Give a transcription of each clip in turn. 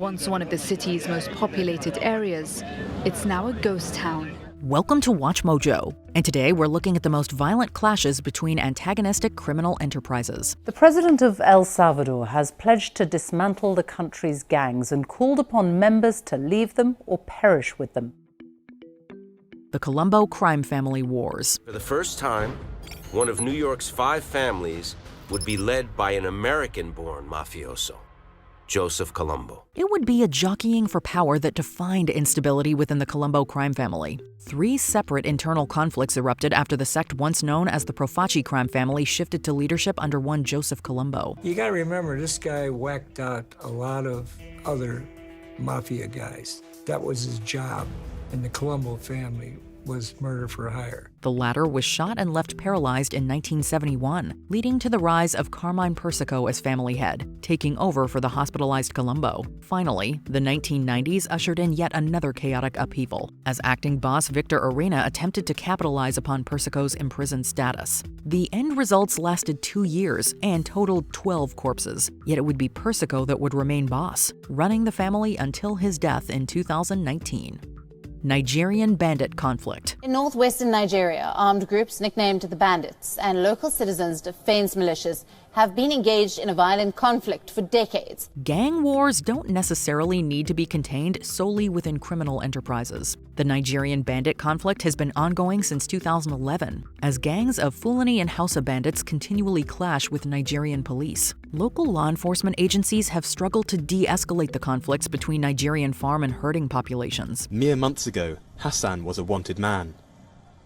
Once one of the city's most populated areas, it's now a ghost town. Welcome to WatchMojo, and today we're looking at the most violent clashes between antagonistic criminal enterprises. The president of El Salvador has pledged to dismantle the country's gangs and called upon members to leave them or perish with them. The Colombo Crime Family Wars. For the first time, one of New York's 5 families would be led by an American-born mafioso, Joseph Colombo. It would be a jockeying for power that defined instability within the Colombo crime family. 3 separate internal conflicts erupted after the sect once known as the Profaci crime family shifted to leadership under one Joseph Colombo. You gotta remember, this guy whacked out a lot of other mafia guys. That was his job, and the Colombo family was murder for hire. The latter was shot and left paralyzed in 1971, leading to the rise of Carmine Persico as family head, taking over for the hospitalized Colombo. Finally, the 1990s ushered in yet another chaotic upheaval, as acting boss Victor Arena attempted to capitalize upon Persico's imprisoned status. The end results lasted 2 years and totaled 12 corpses, yet it would be Persico that would remain boss, running the family until his death in 2019. Nigerian Bandit Conflict. In northwestern Nigeria, armed groups nicknamed the Bandits and local citizens' defense militias have been engaged in a violent conflict for decades. Gang wars don't necessarily need to be contained solely within criminal enterprises. The Nigerian Bandit Conflict has been ongoing since 2011, as gangs of Fulani and Hausa bandits continually clash with Nigerian police. Local law enforcement agencies have struggled to de-escalate the conflicts between Nigerian farm and herding populations. Mere months ago, Hassan was a wanted man.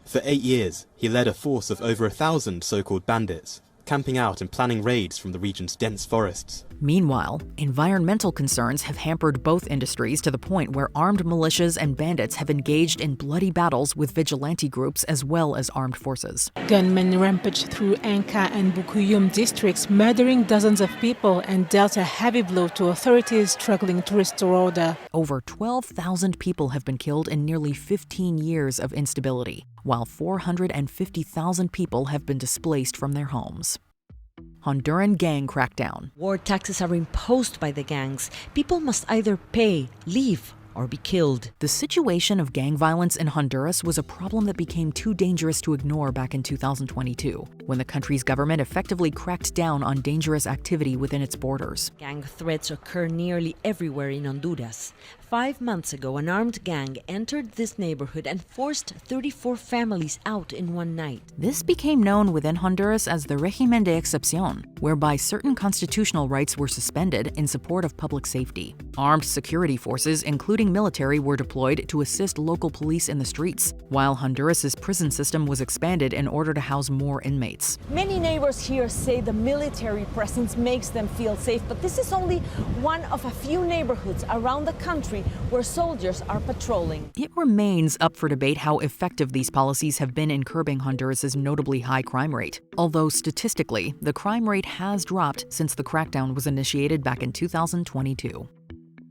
For 8 years, he led a force of over 1,000 so-called bandits, camping out and planning raids from the region's dense forests. Meanwhile, environmental concerns have hampered both industries to the point where armed militias and bandits have engaged in bloody battles with vigilante groups as well as armed forces. Gunmen rampage through Anka and Bukuyum districts, murdering dozens of people and dealt a heavy blow to authorities struggling to restore order. Over 12,000 people have been killed in nearly 15 years of instability, while 450,000 people have been displaced from their homes. Honduran gang crackdown. War taxes are imposed by the gangs. People must either pay, leave, or be killed. The situation of gang violence in Honduras was a problem that became too dangerous to ignore back in 2022, when the country's government effectively cracked down on dangerous activity within its borders. Gang threats occur nearly everywhere in Honduras. 5 months ago, an armed gang entered this neighborhood and forced 34 families out in one night. This became known within Honduras as the Régimen de Excepción, whereby certain constitutional rights were suspended in support of public safety. Armed security forces, including military, were deployed to assist local police in the streets, while Honduras's prison system was expanded in order to house more inmates. Many neighbors here say the military presence makes them feel safe, but this is only one of a few neighborhoods around the country where soldiers are patrolling. It remains up for debate how effective these policies have been in curbing Honduras's notably high crime rate, although statistically, the crime rate has dropped since the crackdown was initiated back in 2022.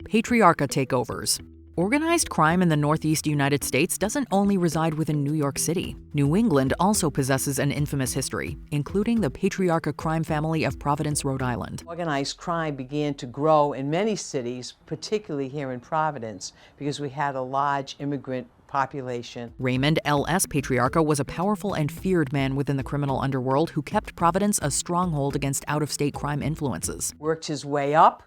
Patriarcha takeovers. Organized crime in the Northeast United States doesn't only reside within New York City. New England also possesses an infamous history, including the Patriarcha crime family of Providence, Rhode Island. Organized crime began to grow in many cities, particularly here in Providence, because we had a large immigrant population. Raymond L.S. Patriarcha was a powerful and feared man within the criminal underworld who kept Providence a stronghold against out-of-state crime influences. Worked his way up.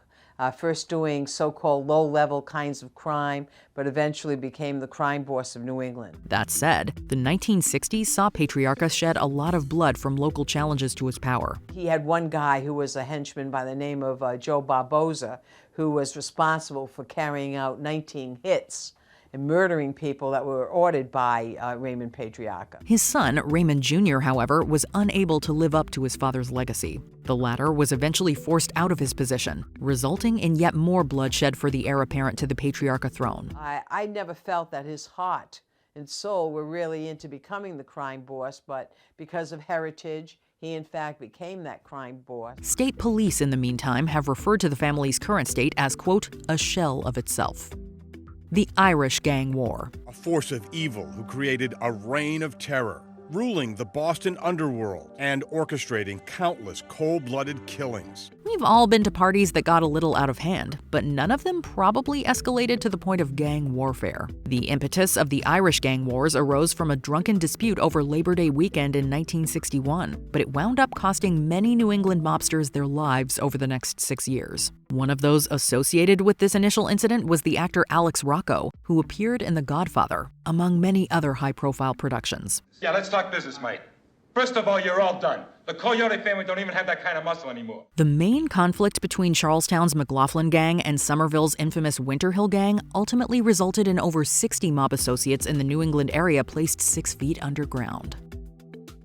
First doing so-called low-level kinds of crime, but eventually became the crime boss of New England. That said, the 1960s saw Patriarcha shed a lot of blood from local challenges to his power. He had one guy who was a henchman by the name of Joe Barboza, who was responsible for carrying out 19 hits and murdering people that were ordered by Raymond Patriarcha. His son, Raymond Jr., however, was unable to live up to his father's legacy. The latter was eventually forced out of his position, resulting in yet more bloodshed for the heir apparent to the Patriarcha throne. I never felt that his heart and soul were really into becoming the crime boss, but because of heritage, he in fact became that crime boss. State police, in the meantime, have referred to the family's current state as, quote, a shell of itself. The Irish Gang War. A force of evil who created a reign of terror, ruling the Boston underworld and orchestrating countless cold-blooded killings. We've all been to parties that got a little out of hand, but none of them probably escalated to the point of gang warfare. The impetus of the Irish gang wars arose from a drunken dispute over Labor Day weekend in 1961, but it wound up costing many New England mobsters their lives over the next 6 years. One of those associated with this initial incident was the actor Alex Rocco, who appeared in The Godfather, among many other high-profile productions. Yeah, let's talk business, mate. First of all, you're all done. The Coyote family don't even have that kind of muscle anymore. The main conflict between Charlestown's McLaughlin gang and Somerville's infamous Winter Hill gang ultimately resulted in over 60 mob associates in the New England area placed 6 feet underground.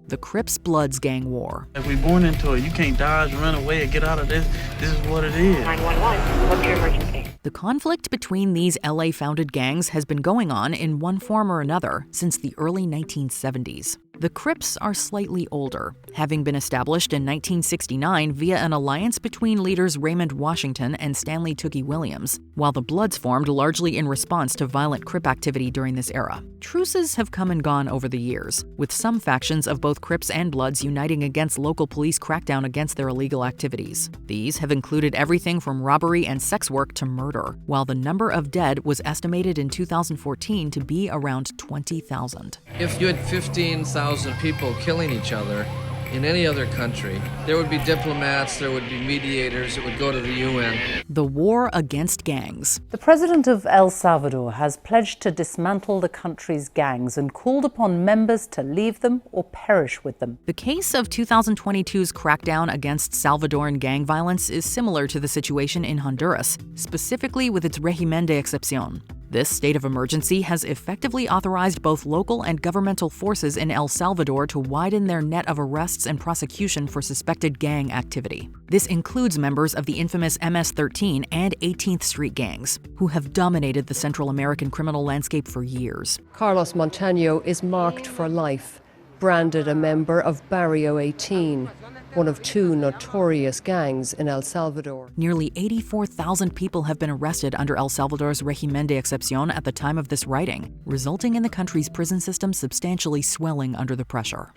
The Crips-Bloods Gang War. If we're born into it, you can't dodge, run away, and get out of this. This is what it is. 911, what's your emergency? The conflict between these LA-founded gangs has been going on in one form or another since the early 1970s. The Crips are slightly older, having been established in 1969 via an alliance between leaders Raymond Washington and Stanley Tookie Williams, while the Bloods formed largely in response to violent Crip activity during this era. Truces have come and gone over the years, with some factions of both Crips and Bloods uniting against local police crackdown against their illegal activities. These have included everything from robbery and sex work to murder, while the number of dead was estimated in 2014 to be around 20,000. If you had 15,000 people killing each other in any other country, there would be diplomats, there would be mediators, it would go to the UN. The war against gangs. The president of El Salvador has pledged to dismantle the country's gangs and called upon members to leave them or perish with them. The case of 2022's crackdown against Salvadoran gang violence is similar to the situation in Honduras, specifically with its régimen de excepción. This state of emergency has effectively authorized both local and governmental forces in El Salvador to widen their net of arrests and prosecution for suspected gang activity. This includes members of the infamous MS-13 and 18th Street gangs, who have dominated the Central American criminal landscape for years. Carlos Montaño is marked for life, branded a member of Barrio 18, one of 2 notorious gangs in El Salvador. Nearly 84,000 people have been arrested under El Salvador's régimen de excepción at the time of this writing, resulting in the country's prison system substantially swelling under the pressure.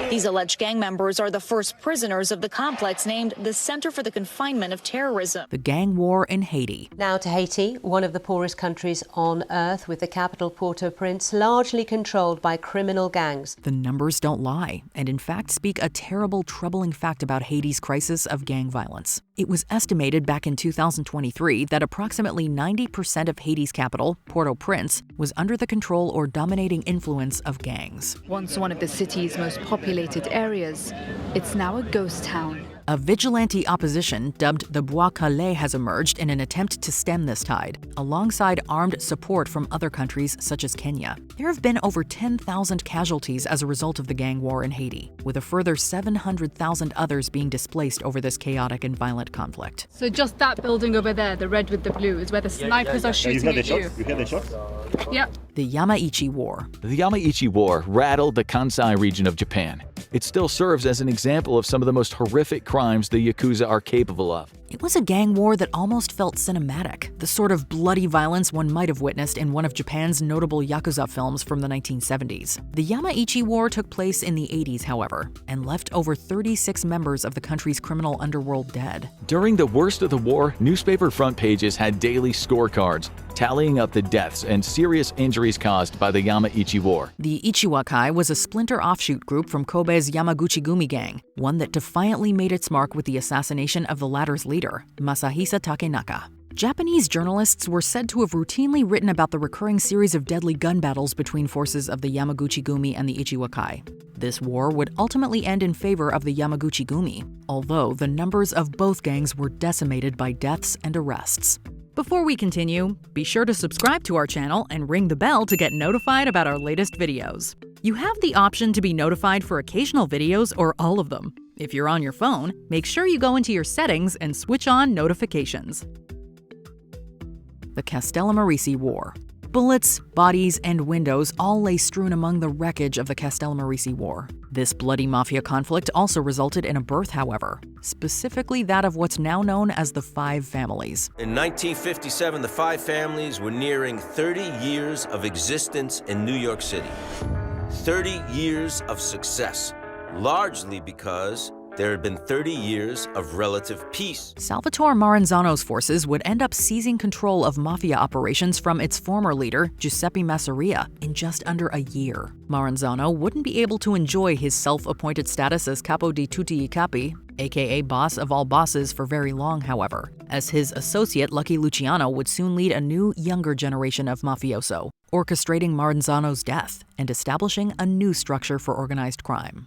These alleged gang members are the first prisoners of the complex named the Center for the Confinement of Terrorism. The gang war in Haiti. Now to Haiti, one of the poorest countries on earth, with the capital Port-au-Prince largely controlled by criminal gangs. The numbers don't lie, and in fact speak a terrible, troubling fact about Haiti's crisis of gang violence. It was estimated back in 2023 that approximately 90% of Haiti's capital, Port-au-Prince, was under the control or dominating influence of gangs. Once one of the city's most populated areas, it's now a ghost town. A vigilante opposition dubbed the Bois Calais has emerged in an attempt to stem this tide, alongside armed support from other countries such as Kenya. There have been over 10,000 casualties as a result of the gang war in Haiti, with a further 700,000 others being displaced over this chaotic and violent conflict. So just that building over there, the red with the blue, is where the snipers are shooting at you. You hear the shots? Yep. The Yamaichi War. The Yamaichi War rattled the Kansai region of Japan. It still serves as an example of some of the most horrific crimes the Yakuza are capable of. It was a gang war that almost felt cinematic, the sort of bloody violence one might have witnessed in one of Japan's notable Yakuza films from the 1970s. The Yamaichi War took place in the 80s, however, and left over 36 members of the country's criminal underworld dead. During the worst of the war, newspaper front pages had daily scorecards, tallying up the deaths and serious injuries caused by the Yamaichi War. The Ichiwakai was a splinter offshoot group from Kobe's Yamaguchi-gumi gang, one that defiantly made its mark with the assassination of the latter's leader, Masahisa Takenaka. Japanese journalists were said to have routinely written about the recurring series of deadly gun battles between forces of the Yamaguchi-gumi and the Ichiwakai. This war would ultimately end in favor of the Yamaguchi-gumi, although the numbers of both gangs were decimated by deaths and arrests. Before we continue, be sure to subscribe to our channel and ring the bell to get notified about our latest videos. You have the option to be notified for occasional videos or all of them. If you're on your phone, make sure you go into your settings and switch on notifications. The Castellamarese War. Bullets, bodies, and windows all lay strewn among the wreckage of the Castellamarese War. This bloody mafia conflict also resulted in a birth, however, specifically that of what's now known as the Five Families. In 1957, the Five Families were nearing 30 years of existence in New York City. 30 years of success, largely because there had been 30 years of relative peace. Salvatore Maranzano's forces would end up seizing control of mafia operations from its former leader, Giuseppe Masseria, in just under a year. Maranzano wouldn't be able to enjoy his self-appointed status as capo di tutti I capi, aka boss of all bosses, for very long, however, as his associate Lucky Luciano would soon lead a new, younger generation of mafioso, orchestrating Maranzano's death and establishing a new structure for organized crime.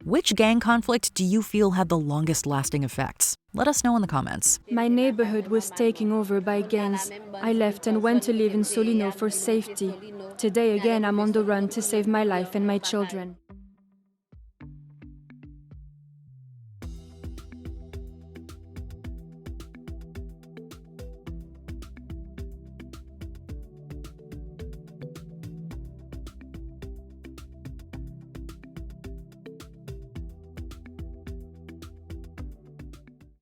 Which gang conflict do you feel had the longest lasting effects? Let us know in the comments. My neighborhood was taken over by gangs. I left and went to live in Solino for safety. Today again, I'm on the run to save my life and my children.